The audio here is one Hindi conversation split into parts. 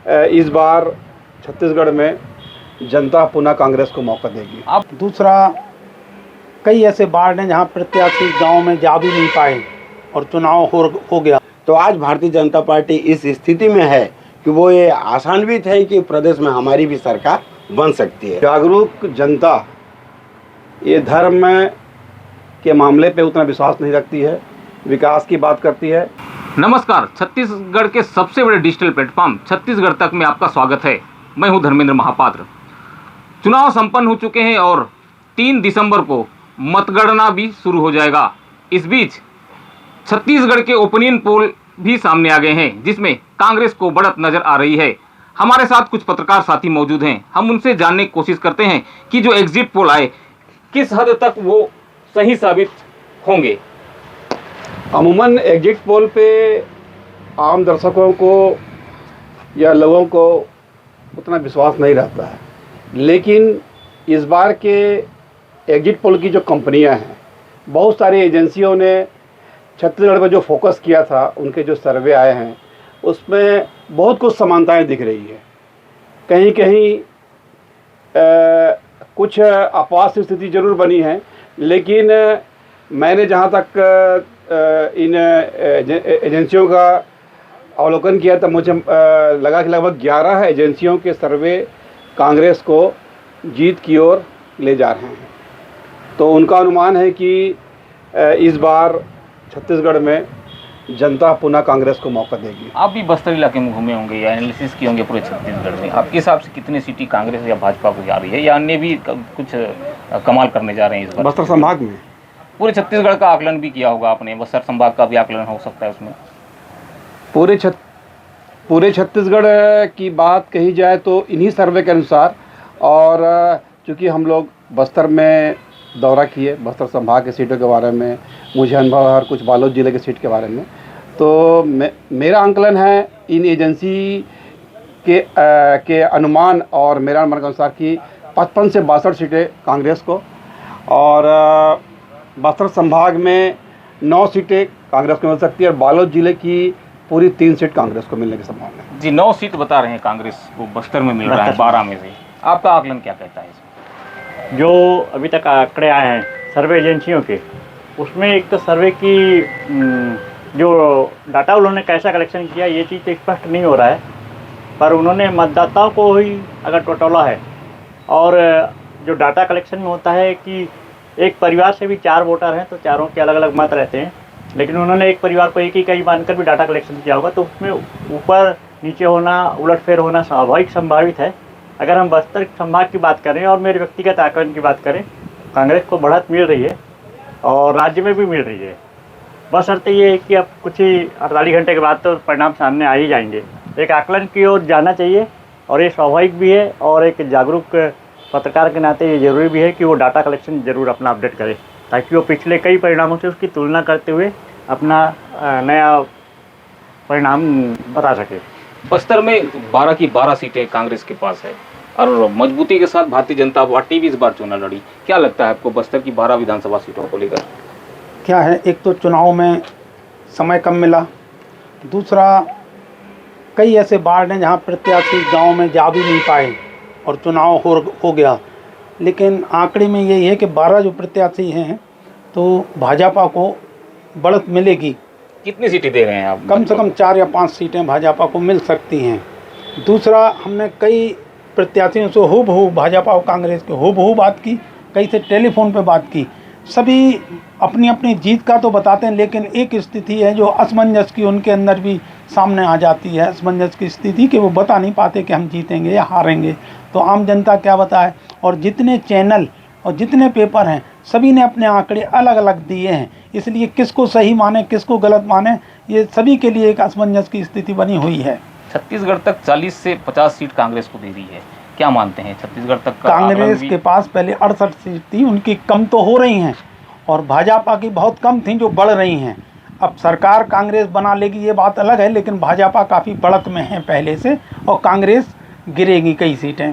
इस बार छत्तीसगढ़ में जनता पुनः कांग्रेस को मौका देगी। अब दूसरा, कई ऐसे वार्ड हैं जहां प्रत्याशी गांव में जा भी नहीं पाए और चुनाव हो गया। तो आज भारतीय जनता पार्टी इस स्थिति में है कि वो ये आशान्वित है कि प्रदेश में हमारी भी सरकार बन सकती है। जागरूक जनता ये धर्म के मामले पे उतना विश्वास नहीं रखती है, विकास की बात करती है। नमस्कार, छत्तीसगढ़ के सबसे बड़े डिजिटल प्लेटफॉर्म छत्तीसगढ़ तक में आपका स्वागत है। मैं हूं धर्मेंद्र महापात्र। चुनाव संपन्न हो चुके हैं और 3 दिसंबर को मतगणना भी शुरू हो जाएगा। इस बीच छत्तीसगढ़ के ओपिनियन पोल भी सामने आ गए हैं, जिसमें कांग्रेस को बढ़त नजर आ रही है। हमारे साथ कुछ पत्रकार साथी मौजूद हैं। हम उनसे जानने की कोशिश करते हैं कि जो एग्जिट पोल आए किस हद तक वो सही साबित होंगे। अमूमन एग्जिट पोल पे आम दर्शकों को या लोगों को उतना विश्वास नहीं रहता है, लेकिन इस बार के एग्जिट पोल की जो कंपनियां हैं, बहुत सारी एजेंसियों ने छत्तीसगढ़ में जो फोकस किया था, उनके जो सर्वे आए हैं उसमें बहुत कुछ समानताएं दिख रही है। कहीं कहीं कुछ अपवाद की स्थिति जरूर बनी है, लेकिन मैंने जहां तक इन एजेंसियों का अवलोकन किया था, मुझे लगा कि लगभग 11 एजेंसियों के सर्वे कांग्रेस को जीत की ओर ले जा रहे हैं। तो उनका अनुमान है कि इस बार छत्तीसगढ़ में जनता पुनः कांग्रेस को मौका देगी। आप भी बस्तर इलाके में घूमे होंगे या एनालिसिस किए होंगे पूरे छत्तीसगढ़ में। आपके हिसाब से कितनी सीटें कांग्रेस या भाजपा को जा रही है, या अन्य भी कुछ कमाल करने जा रहे हैं इस बार? बस्तर संभाग में पूरे छत्तीसगढ़ का आकलन भी किया होगा आपने, बस्तर संभाग का भी आकलन हो सकता है उसमें। पूरे छत्तीसगढ़ की बात कही जाए तो इन्हीं सर्वे के अनुसार, और चूँकि हम लोग बस्तर में दौरा किए, बस्तर संभाग के सीटों के बारे में मुझे अनुभव है और कुछ बालोद ज़िले के सीट के बारे में, तो मेरा आंकलन है इन एजेंसी के अनुमान और मेरा अनुमान के अनुसार कि 55 से 62 सीटें कांग्रेस को, और बस्तर संभाग में 9 सीटें कांग्रेस को मिल सकती है और बालोद ज़िले की पूरी 3 सीट कांग्रेस को मिलने की संभावना है। जी, 9 सीट बता रहे हैं कांग्रेस को बस्तर में मिल रहा है 12 में से। आपका आकलन क्या कहता है इसमें? जो अभी तक आंकड़े आए हैं सर्वे एजेंसियों के, उसमें एक तो सर्वे की जो डाटा उन्होंने कैसा कलेक्शन किया ये चीज़ तो स्पष्ट नहीं हो रहा है, पर उन्होंने मतदाताओं को ही अगर टोटोला है, और जो डाटा कलेक्शन में होता है कि एक परिवार से भी 4 वोटर हैं तो चारों के अलग अलग मत रहते हैं, लेकिन उन्होंने एक परिवार को एक ही कई मानकर भी डाटा कलेक्शन किया होगा, तो उसमें ऊपर नीचे होना, उलटफेर होना स्वाभाविक संभावित है। अगर हम बस्तर संभाग की बात करें और मेरे व्यक्तिगत आकलन की बात करें, कांग्रेस को बढ़त मिल रही है और राज्य में भी मिल रही है। बस अर्थ ये है कि अब कुछ ही 48 घंटे के बाद तो परिणाम सामने आ ही जाएंगे। एक आकलन की ओर जाना चाहिए और ये स्वाभाविक भी है, और एक जागरूक पत्रकार के नाते ये जरूरी भी है कि वो डाटा कलेक्शन ज़रूर अपना अपडेट करे, ताकि वो पिछले कई परिणामों से उसकी तुलना करते हुए अपना नया परिणाम बता सके। बस्तर में 12 की 12 सीटें कांग्रेस के पास है और मजबूती के साथ भारतीय जनता पार्टी भी इस बार चुनाव लड़ी। क्या लगता है आपको बस्तर की 12 विधानसभा सीटों को लेकर? क्या है, एक तो चुनाव में समय कम मिला, दूसरा कई ऐसे वार्ड हैं जहां प्रत्याशी गांव में जा भी नहीं पाए और चुनाव हो गया। लेकिन आंकड़े में यही है कि 12 जो प्रत्याशी हैं तो भाजपा को बढ़त मिलेगी। कितनी सीटें दे रहे हैं आप? कम से कम 4 या 5 सीटें भाजपा को मिल सकती हैं। दूसरा, हमने कई प्रत्याशियों से हूबहू भाजपा और कांग्रेस के हूबहू बात की, कई से टेलीफोन पे बात की। सभी अपनी अपनी जीत का तो बताते हैं, लेकिन एक स्थिति है जो असमंजस की उनके अंदर भी सामने आ जाती है, असमंजस की स्थिति कि वो बता नहीं पाते कि हम जीतेंगे या हारेंगे। तो आम जनता क्या बताए, और जितने चैनल और जितने पेपर हैं सभी ने अपने आंकड़े अलग अलग दिए हैं, इसलिए किसको सही माने किसको गलत माने, ये सभी के लिए एक असमंजस की स्थिति बनी हुई है। छत्तीसगढ़ तक 40 से 50 सीट कांग्रेस को दे दी है, क्या मानते हैं छत्तीसगढ़ तक का? कांग्रेस के पास पहले 68 सीट थी, उनकी कम तो हो रही हैं, और भाजपा की बहुत कम थी जो बढ़ रही हैं। अब सरकार कांग्रेस बना लेगी ये बात अलग है, लेकिन भाजपा काफ़ी बढ़त में है पहले से, और कांग्रेस गिरेगी कई सीटें।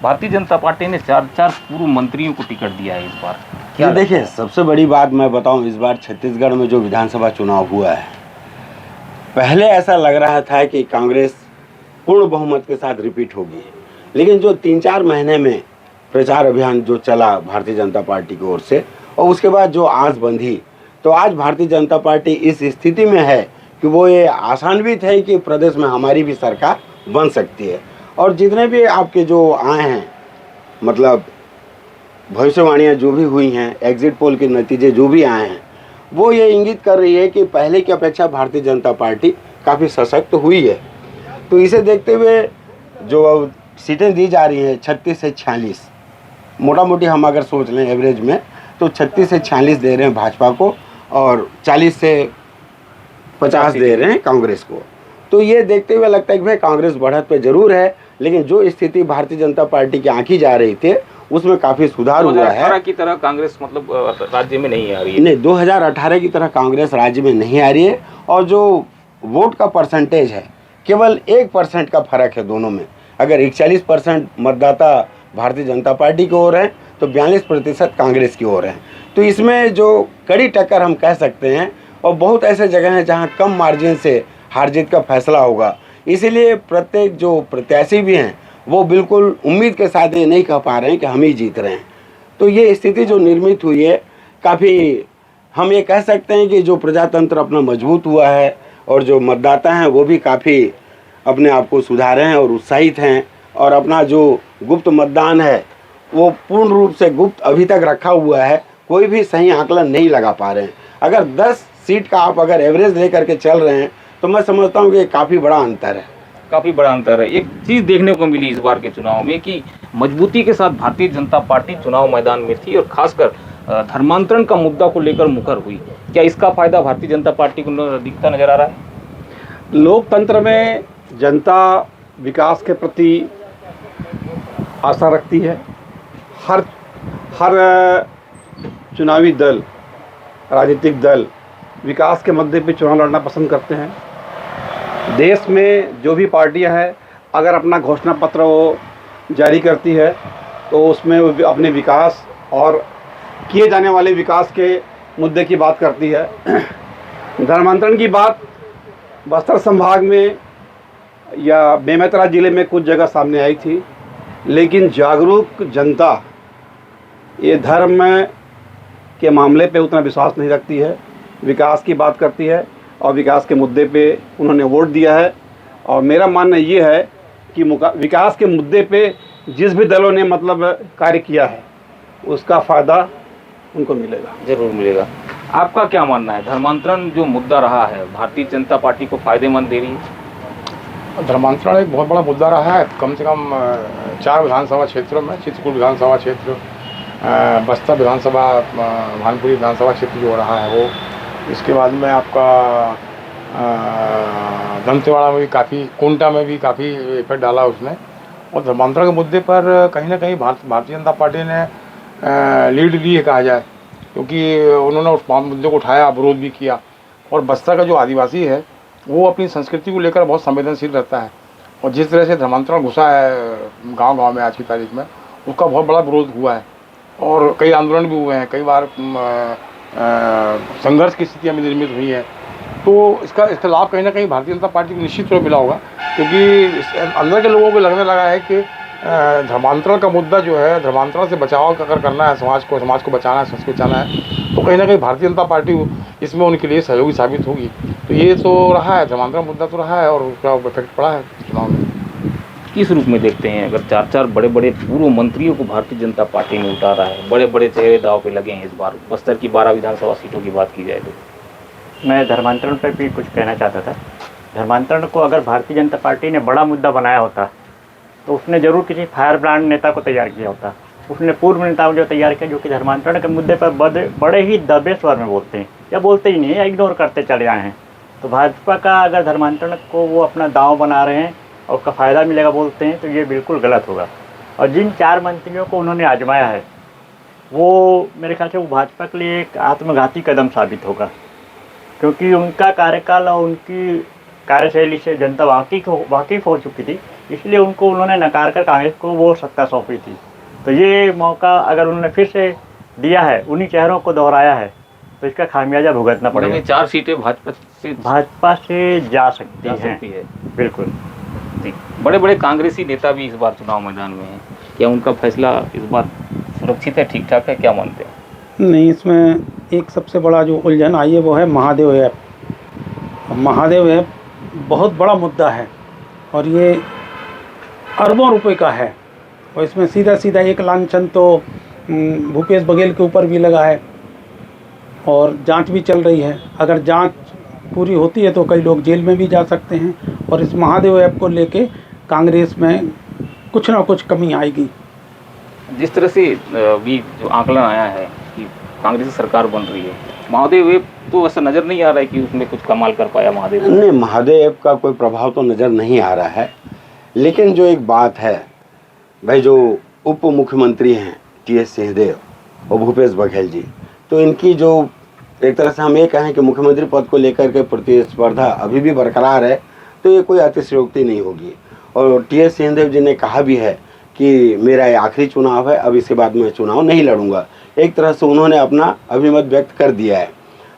भारतीय जनता पार्टी ने 4 पूर्व मंत्रियों को टिकट दिया है इस बार। क्या देखिए, सबसे बड़ी बात मैं बताऊं, इस बार छत्तीसगढ़ में जो विधानसभा चुनाव हुआ है, पहले ऐसा लग रहा था कि कांग्रेस पूर्ण बहुमत के साथ रिपीट होगी। लेकिन जो 3-4 महीने में प्रचार अभियान जो चला भारतीय जनता पार्टी की ओर से और उसके बाद जो आस बंधी, तो आज भारतीय जनता पार्टी इस स्थिति में है कि वो ये आशान्वित है कि प्रदेश में हमारी भी सरकार बन सकती है। और जितने भी आपके जो आए हैं, मतलब भविष्यवाणियाँ जो भी हुई हैं, एग्जिट पोल के नतीजे जो भी आए हैं, वो ये इंगित कर रही है कि पहले की अपेक्षा भारतीय जनता पार्टी काफ़ी सशक्त हुई है। तो इसे देखते हुए जो सीटें दी जा रही हैं 36 से 46, मोटा मोटी हम अगर सोच लें एवरेज में, तो 36 से 46 दे रहे हैं भाजपा को और 40 से 50 दे रहे हैं कांग्रेस को। तो ये देखते हुए लगता है कि भाई कांग्रेस बढ़त पे जरूर है, लेकिन जो स्थिति भारतीय जनता पार्टी की आंकी जा रही थी उसमें काफ़ी सुधार हुआ है। 2018 की तरह कांग्रेस मतलब राज्य में नहीं आ रही है। नहीं, 2018 की तरह कांग्रेस राज्य में नहीं आ रही है। और जो वोट का परसेंटेज है, केवल 1% का फर्क है दोनों में। अगर 41% मतदाता भारतीय जनता पार्टी की ओर है तो 42% कांग्रेस की ओर है। तो इसमें जो कड़ी टक्कर हम कह सकते हैं, और बहुत ऐसे जगह हैं जहां कम मार्जिन से हार जीत का फैसला होगा। इसीलिए प्रत्येक जो प्रत्याशी भी हैं वो बिल्कुल उम्मीद के साथ ये नहीं कह पा रहे हैं कि हम ही जीत रहे हैं। तो ये स्थिति जो निर्मित हुई है, काफ़ी हम ये कह सकते हैं कि जो प्रजातंत्र अपना मजबूत हुआ है और जो मतदाता हैं वो भी काफ़ी अपने आप को सुधारे हैं और उत्साहित हैं। और अपना जो गुप्त मतदान है वो पूर्ण रूप से गुप्त अभी तक रखा हुआ है, कोई भी सही आकलन नहीं लगा पा रहे हैं। अगर 10 सीट का आप अगर एवरेज लेकर के चल रहे हैं तो मैं समझता हूँ कि काफ़ी बड़ा अंतर है। काफ़ी बड़ा अंतर है। एक चीज़ देखने को मिली इस बार के चुनाव में कि मजबूती के साथ भारतीय जनता पार्टी चुनाव मैदान में थी और खासकर धर्मांतरण का मुद्दा को लेकर मुखर हुई। क्या इसका फायदा भारतीय जनता पार्टी को दिखता नजर आ रहा है? लोकतंत्र में जनता विकास के प्रति आशा रखती है। हर चुनावी दल, राजनीतिक दल विकास के मुद्दे पे चुनाव लड़ना पसंद करते हैं। देश में जो भी पार्टियां हैं, अगर अपना घोषणा पत्र वो जारी करती है तो उसमें वो अपने विकास और किए जाने वाले विकास के मुद्दे की बात करती है। धर्मांतरण की बात बस्तर संभाग में या बेमेतरा ज़िले में कुछ जगह सामने आई थी, लेकिन जागरूक जनता ये धर्म के मामले पे उतना विश्वास नहीं रखती है, विकास की बात करती है और विकास के मुद्दे पे उन्होंने वोट दिया है। और मेरा मानना ये है कि विकास के मुद्दे पे जिस भी दलों ने मतलब कार्य किया है उसका फ़ायदा उनको मिलेगा, जरूर मिलेगा। आपका क्या मानना है, धर्मांतरण जो मुद्दा रहा है भारतीय जनता पार्टी को फायदेमंद दे रही है? धर्मांतरण एक बहुत बड़ा मुद्दा रहा है। कम से कम 4 विधानसभा क्षेत्रों में, चित्रकूट विधानसभा क्षेत्र, बस्तर विधानसभा, भानपुरी विधानसभा क्षेत्र जो रहा है वो, इसके बाद में आपका दंतेवाड़ा में भी काफ़ी, कोंटा में भी काफ़ी इफेक्ट डाला उसने। और धर्मांतरण के मुद्दे पर कहीं ना कहीं भारतीय जनता पार्टी ने लीड ली है कहा जाए, क्योंकि उन्होंने उस मुद्दे को उठाया, विरोध भी किया। और बस्तर का जो आदिवासी है वो अपनी संस्कृति को लेकर बहुत संवेदनशील रहता है, और जिस तरह से धर्मांतरण घुसा है गांव-गांव में आज की तारीख में, उसका बहुत बड़ा विरोध हुआ है और कई आंदोलन भी हुए हैं, कई बार संघर्ष की स्थितियाँ भी निर्मित हुई हैं। तो इसका लाभ कहीं ना कहीं भारतीय जनता पार्टी को निश्चित रूप मिला होगा, क्योंकि अंदर के लोगों को लगने लगा है कि धर्मांतरण का मुद्दा जो है, धर्मांतरण से बचाव अगर करना है, समाज को बचाना है, संस्कृति बचाना है, तो कहीं ना कहीं भारतीय जनता पार्टी इसमें उनके लिए सहयोगी साबित होगी। तो ये तो रहा है, धर्मांतरण मुद्दा तो रहा है और उसका इफेक्ट पड़ा है चुनाव में। किस रूप में देखते हैं, अगर 4 बड़े बड़े पूर्व मंत्रियों को भारतीय जनता पार्टी ने उतारा है, बड़े बड़े चेहरे दाव पे लगे हैं इस बार, बस्तर की 12 विधानसभा सीटों की बात की जाए तो? मैं धर्मांतरण पर भी कुछ कहना चाहता था। धर्मांतरण को अगर भारतीय जनता पार्टी ने बड़ा मुद्दा बनाया होता तो उसने ज़रूर किसी फायर ब्रांड नेता को तैयार किया होता। उसने पूर्व नेताओं जो तैयार किया, जो कि धर्मांतरण के मुद्दे पर बड़े ही दबे स्वर में बोलते हैं या बोलते ही नहीं, या इग्नोर करते चले आए हैं। तो भाजपा का अगर धर्मांतरण को वो अपना दांव बना रहे हैं और उसका फ़ायदा मिलेगा बोलते हैं, तो ये बिल्कुल गलत होगा। और जिन 4 मंत्रियों को उन्होंने आजमाया है वो मेरे ख्याल से वो भाजपा के लिए एक आत्मघाती कदम साबित होगा, क्योंकि उनका कार्यकाल और उनकी कार्यशैली से जनता वाकिफ़ हो चुकी थी, इसलिए उन्होंने नकार कर कांग्रेस को वो सत्ता सौंपी थी। तो ये मौका अगर उन्होंने फिर से दिया है, उन्हीं चेहरों को दोहराया है, तो इसका खामियाजा भुगतना पड़ेगा। 4 सीटें भाजपा से जा सकती है। बिल्कुल। जी, बड़े बड़े कांग्रेसी नेता भी इस बार चुनाव मैदान में हैं, क्या उनका फैसला इस बार सुरक्षित है, ठीक ठाक है, क्या मानते हैं? नहीं, इसमें एक सबसे बड़ा जो उलझन आई है वो है महादेव ऐप। महादेव ऐप बहुत बड़ा मुद्दा है और ये अरबों रुपए का है और इसमें सीधा सीधा एक लांछन तो भूपेश बघेल के ऊपर भी लगा है और जांच भी चल रही है। अगर जांच पूरी होती है तो कई लोग जेल में भी जा सकते हैं और इस महादेव ऐप को लेके कांग्रेस में कुछ ना कुछ कमी आएगी। जिस तरह से भी जो आंकलन आया है कि कांग्रेस सरकार बन रही है, महादेव ऐप तो ऐसा नज़र नहीं आ रहा है कि उसमें कुछ कमाल कर पाया महादेव। नहीं, महादेव ऐप का कोई प्रभाव तो नज़र नहीं आ रहा है, लेकिन जो एक बात है भाई, जो उप मुख्यमंत्री हैं टी.एस. सिंहदेव और भूपेश बघेल जी, तो इनकी जो एक तरह से हम ये कहें कि मुख्यमंत्री पद को लेकर के प्रतिस्पर्धा अभी भी बरकरार है, तो ये कोई अतिशयोक्ति नहीं होगी। और टी.एस. सिंहदेव जी ने कहा भी है कि मेरा ये आखिरी चुनाव है, अब इसके बाद मैं चुनाव नहीं लड़ूंगा। एक तरह से उन्होंने अपना अभिमत व्यक्त कर दिया है।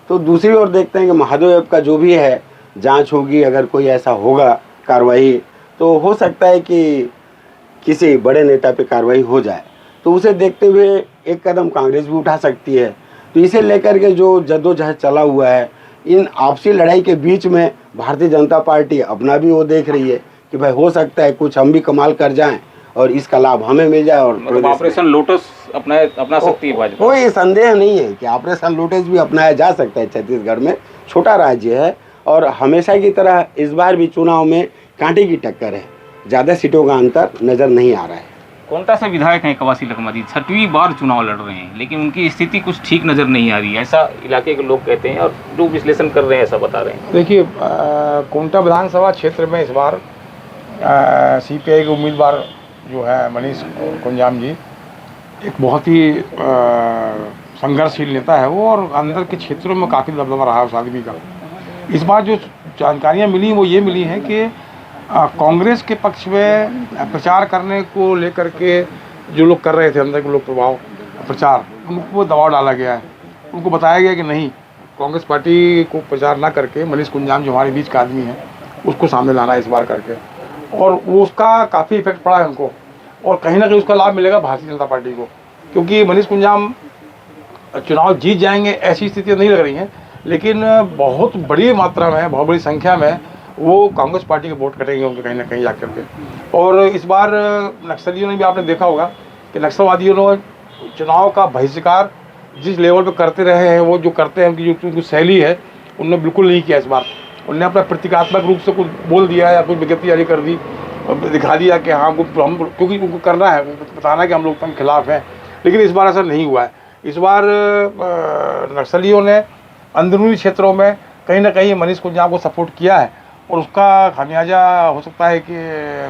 तो दूसरी ओर देखते हैं कि महादेव ऐप का जो भी है जांच होगी, अगर कोई ऐसा होगा कार्रवाई, तो हो सकता है कि किसी बड़े नेता पे कार्रवाई हो जाए, तो उसे देखते हुए एक कदम कांग्रेस भी उठा सकती है। तो इसे लेकर के जो जद्दोजहद चला हुआ है, इन आपसी लड़ाई के बीच में भारतीय जनता पार्टी अपना भी वो देख रही है कि भाई हो सकता है कुछ हम भी कमाल कर जाएं और इसका लाभ हमें मिल जाए। और मतलब ऑपरेशन लोटस अपना सकती है भाजपा। कोई संदेह नहीं है कि ऑपरेशन लोटस भी अपनाया जा सकता है। छत्तीसगढ़ में छोटा राज्य है और हमेशा की तरह इस बार भी चुनाव में कांटे की टक्कर है, ज़्यादा सीटों का अंतर नज़र नहीं आ रहा है। कोंटा से विधायक हैं कवासी लखमा जी, 6वीं बार चुनाव लड़ रहे हैं, लेकिन उनकी स्थिति कुछ ठीक नज़र नहीं आ रही है, ऐसा इलाके के लोग कहते हैं और जो विश्लेषण कर रहे हैं ऐसा बता रहे हैं। देखिए, कोंटा विधानसभा क्षेत्र में इस बार सीपीआई के उम्मीदवार जो है मनीष कुंजाम जी, एक बहुत ही संघर्षशील नेता है वो, और अंदर के क्षेत्रों में काफ़ी दबदबा रहा है उस आदमी का। इस बार जो जानकारियाँ मिली वो ये मिली हैं कि कांग्रेस के पक्ष में प्रचार करने को लेकर के जो लोग कर रहे थे, अंदर के लोग प्रभाव प्रचार, उनको दबाव डाला गया है। उनको बताया गया कि नहीं, कांग्रेस पार्टी को प्रचार ना करके मनीष कुंजाम जो हमारे बीच का आदमी है उसको सामने लाना है इस बार करके, और वो उसका काफ़ी इफेक्ट पड़ा है उनको, और कहीं ना कहीं उसका लाभ मिलेगा भारतीय जनता पार्टी को, क्योंकि मनीष कुंजाम चुनाव जीत जाएंगे ऐसी स्थितियाँ नहीं लग रही हैं, लेकिन बहुत बड़ी मात्रा में, बहुत बड़ी संख्या में वो कांग्रेस पार्टी के वोट कटेंगे उनके कहीं ना कहीं जाकर के। और इस बार नक्सलियों ने भी, आपने देखा होगा कि नक्सलवादियों ने चुनाव का बहिष्कार जिस लेवल पे करते रहे हैं, वो जो करते हैं उनकी जो शैली है, उन्होंने बिल्कुल नहीं किया इस बार। उन्होंने अपना प्रतीकात्मक रूप से कुछ बोल दिया या कुछ विज्ञप्ति जारी कर दी, दिखा दिया कि हाँ हम, क्योंकि उनको करना है, बताना है कि हम लोग के खिलाफ हैं, लेकिन इस बार ऐसा नहीं हुआ है। इस बार नक्सलियों ने अंदरूनी क्षेत्रों में कहीं ना कहीं मनीष कुंजाम को सपोर्ट किया है, और उसका खामियाजा हो सकता है कि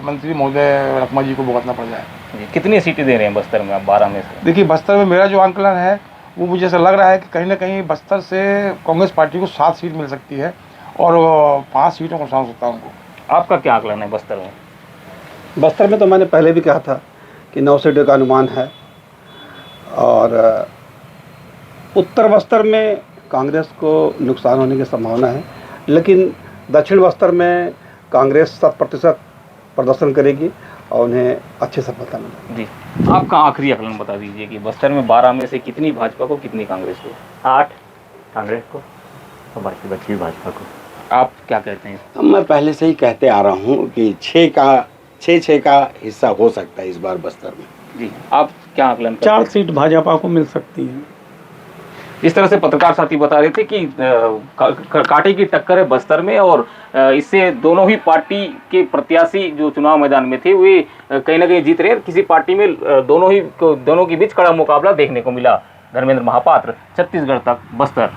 मंत्री महोदय लखमा जी को भुगतना पड़ जाए। कितनी सीटें दे रहे हैं बस्तर में आप 12 में से? देखिए, बस्तर में मेरा जो आंकलन है वो मुझे ऐसा लग रहा है कि कहीं ना कहीं बस्तर से कांग्रेस पार्टी को 7 सीट मिल सकती है और 5 सीटों को नुकसान हो सकता है उनको। आपका क्या आकलन है बस्तर में? बस्तर में तो मैंने पहले भी कहा था कि 9 सीटों का अनुमान है, और उत्तर बस्तर में कांग्रेस को नुकसान होने की संभावना है, लेकिन दक्षिण बस्तर में कांग्रेस 100% प्रदर्शन करेगी और उन्हें अच्छी सफलता मिलेगी। जी, आपका आखिरी आकलन बता दीजिए कि बस्तर में 12 में से कितनी भाजपा को, कितनी कांग्रेस को? 8 कांग्रेस को और बाकी बची भाजपा को। आप क्या कहते हैं? मैं पहले से ही कहते आ रहा हूँ कि 6 का हिस्सा हो सकता है इस बार बस्तर में। जी, आप क्या आकलन करते 4 सीट भाजपा को मिल सकती है। इस तरह से पत्रकार साथी बता रहे थे कि कांटे की टक्कर है बस्तर में, और इससे दोनों ही पार्टी के प्रत्याशी जो चुनाव मैदान में थे वे कहीं ना कहीं जीत रहे हैं। किसी पार्टी में दोनों के बीच कड़ा मुकाबला देखने को मिला। धर्मेंद्र महापात्र, छत्तीसगढ़ तक, बस्तर।